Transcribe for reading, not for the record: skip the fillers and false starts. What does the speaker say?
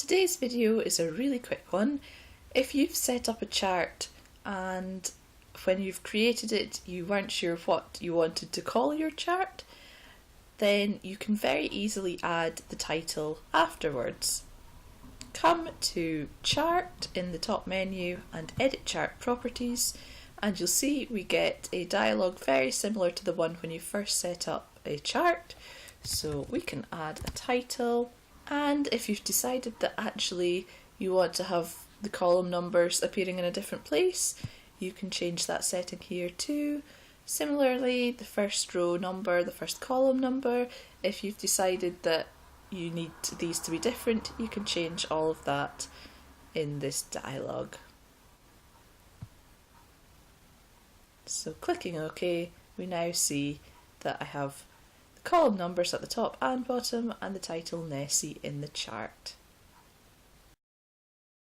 Today's video is a really quick one. If you've set up a chart and when you've created it you weren't sure what you wanted to call your chart, then you can very easily add the title afterwards. Come to Chart in the top menu and Edit Chart Properties, and you'll see we get a dialog very similar to the one when you first set up a chart. So we can add a title, and if you've decided that actually you want to have the column numbers appearing in a different place, you can change that setting here too. Similarly, the first row number, the first column number, if you've decided that you need these to be different, you can change all of that in this dialog. So clicking OK, we now see that I have the column numbers at the top and bottom and the title Nessie in the chart.